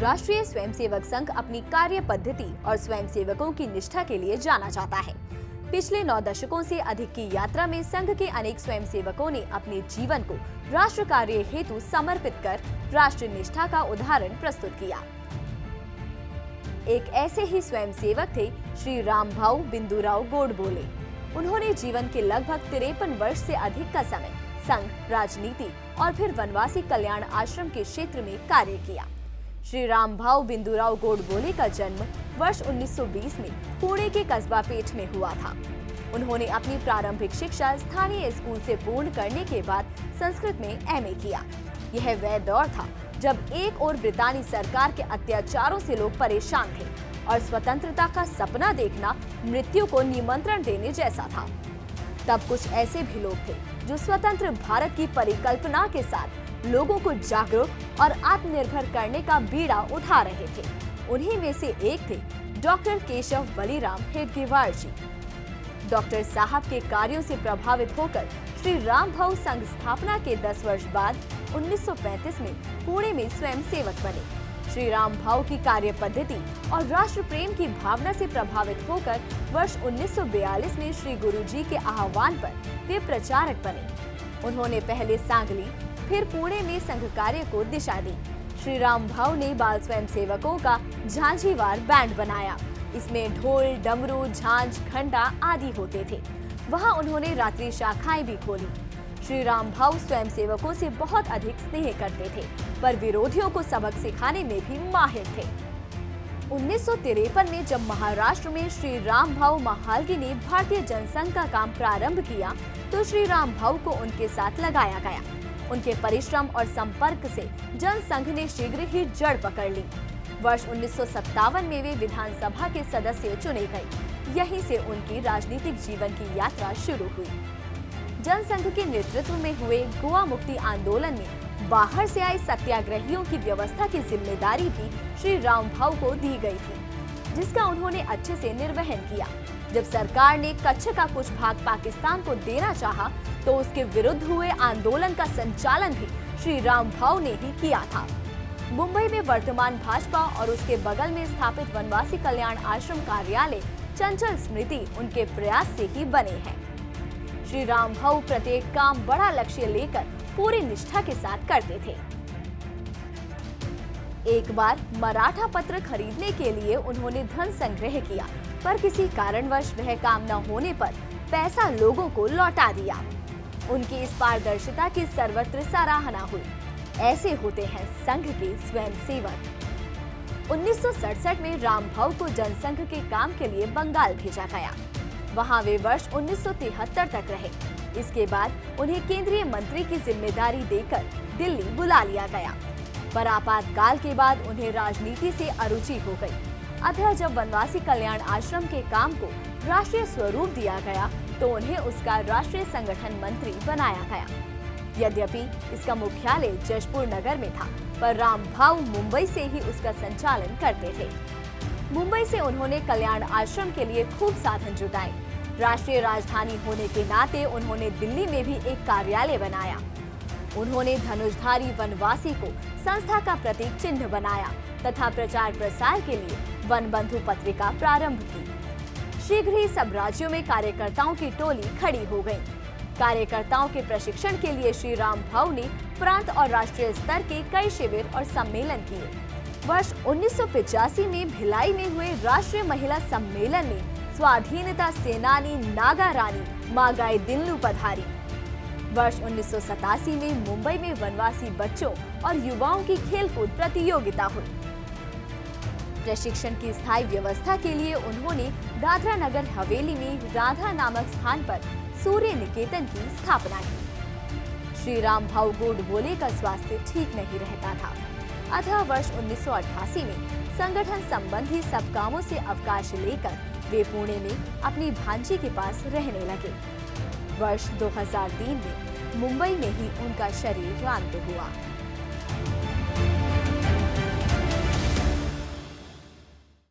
राष्ट्रीय स्वयंसेवक संघ अपनी कार्य पद्धति और स्वयंसेवकों की निष्ठा के लिए जाना जाता है। पिछले 9 दशकों से अधिक की यात्रा में संघ के अनेक स्वयंसेवकों ने अपने जीवन को राष्ट्र कार्य हेतु समर्पित कर राष्ट्र निष्ठा का उदाहरण प्रस्तुत किया। एक ऐसे ही स्वयंसेवक थे श्री रामभाऊ बिंदुराव गोडबोले। उन्होंने जीवन के लगभग 53 वर्ष से अधिक का समय संघ, राजनीति और फिर वनवासी कल्याण आश्रम के क्षेत्र में कार्य किया। श्री रामभाऊ बिंदुराव गोडबोले का जन्म वर्ष 1920 में पुणे के कस्बा पेठ में हुआ था। उन्होंने अपनी प्रारंभिक शिक्षा स्थानीय स्कूल से पूर्ण करने के बाद संस्कृत में एमए किया। यह वह दौर था जब एक ओर ब्रितानी सरकार के अत्याचारों से लोग परेशान थे और स्वतंत्रता का सपना देखना मृत्यु को निमंत्रण देने जैसा था। तब कुछ ऐसे भी लोग थे जो स्वतंत्र भारत की परिकल्पना के साथ लोगों को जागरूक और आत्मनिर्भर करने का बीड़ा उठा रहे थे। उन्हीं में से एक थे डॉक्टर केशव बलिराम हेडगेवार जी। डॉक्टर साहब के कार्यों से प्रभावित होकर श्री रामभाऊ संघ स्थापना के 10 वर्ष बाद 1935 में पुणे में स्वयं सेवक बने। श्री रामभाऊ की कार्य पद्धति और राष्ट्र प्रेम की भावना से प्रभावित होकर वर्ष 1942 में श्री गुरुजी के आह्वान पर वे प्रचारक बने। उन्होंने पहले सांगली फिर पुणे में संघ कार्य को दिशा दी। श्री रामभाऊ ने बाल स्वयंसेवकों का झांझीवार बैंड बनाया। इसमें ढोल, डमरू, झांझ, घंटा आदि होते थे। वहां उन्होंने रात्रि शाखाएं भी खोली। श्री रामभाऊ स्वयंसेवकों से बहुत अधिक स्नेह करते थे, पर विरोधियों को सबक सिखाने में भी माहिर थे। 1953 में जब महाराष्ट्र में श्री रामभाऊ महालगी ने भारतीय जनसंघ का काम प्रारंभ किया, तो श्री रामभाऊ को उनके साथ लगाया गया। उनके परिश्रम और संपर्क से जनसंघ ने शीघ्र ही जड़ पकड़ ली। वर्ष 1957 में वे विधानसभा के सदस्य चुने गए। यहीं से उनकी राजनीतिक जीवन की यात्रा शुरू हुई। जनसंघ के नेतृत्व में हुए गोवा मुक्ति आंदोलन में बाहर से आए सत्याग्रहियों की व्यवस्था की जिम्मेदारी भी श्री रामभाऊ को दी गई थी, जिसका उन्होंने अच्छे से निर्वहन किया। जब सरकार ने कच्छ का कुछ भाग पाकिस्तान को देना चाहा, तो उसके विरुद्ध हुए आंदोलन का संचालन भी श्री रामभाऊ ने ही किया था। मुंबई में वर्तमान भाजपा और उसके बगल में स्थापित वनवासी कल्याण आश्रम कार्यालय चंचल स्मृति उनके प्रयास से ही बने हैं। श्री रामभाऊ प्रत्येक काम बड़ा लक्ष्य लेकर पूरी निष्ठा के साथ करते थे। एक बार मराठा पत्र खरीदने के लिए उन्होंने धन संग्रह किया, पर किसी कारणवश वह काम न होने पर पैसा लोगों को लौटा दिया। उनकी इस पारदर्शिता की सर्वत्र सराहना हुई। ऐसे होते हैं संघ के स्वयंसेवक। 1967 में रामभाऊ को जनसंघ के काम के लिए बंगाल भेजा गया। वहां वे वर्ष 1973 तक रहे। इसके बाद उन्हें केंद्रीय मंत्री की जिम्मेदारी देकर दिल्ली बुला लिया गया। पर आपातकाल के बाद उन्हें राजनीति से अरुचि हो गई। अतः जब वनवासी कल्याण आश्रम के काम को राष्ट्रीय स्वरूप दिया गया, तो उन्हें उसका राष्ट्रीय संगठन मंत्री बनाया गया। यद्यपि इसका मुख्यालय जशपुर नगर में था, पर रामभाऊ मुंबई से ही उसका संचालन करते थे। मुंबई से उन्होंने कल्याण आश्रम के लिए खूब साधन जुटाए। राष्ट्रीय राजधानी होने के नाते उन्होंने दिल्ली में भी एक कार्यालय बनाया। उन्होंने धनुषधारी वनवासी को संस्था का प्रतीक चिन्ह बनाया तथा प्रचार प्रसार के लिए वन बंधु पत्रिका प्रारंभ की। शीघ्र ही सब राज्यों में कार्यकर्ताओं की टोली खड़ी हो गई। कार्यकर्ताओं के प्रशिक्षण के लिए श्री रामभाऊ ने प्रांत और राष्ट्रीय स्तर के कई शिविर और सम्मेलन किए। वर्ष 1985 में भिलाई में हुए राष्ट्रीय महिला सम्मेलन में स्वाधीनता सेनानी नागा रानी मागाई दिल्लू पधारी। वर्ष 1987 में मुंबई में वनवासी बच्चों और युवाओं की खेलकूद प्रतियोगिता हुई। प्रशिक्षण की स्थायी व्यवस्था के लिए उन्होंने दादरा नगर हवेली में राधा नामक स्थान पर सूर्य निकेतन की स्थापना की। श्री रामभाऊ गोडबोले का स्वास्थ्य ठीक नहीं रहता था, अतः वर्ष 1988 में संगठन संबंधी सब कामों से अवकाश लेकर वे पुणे में अपनी भांजी के पास रहने लगे। वर्ष 2003 में मुंबई में ही उनका शरीर शांत हुआ।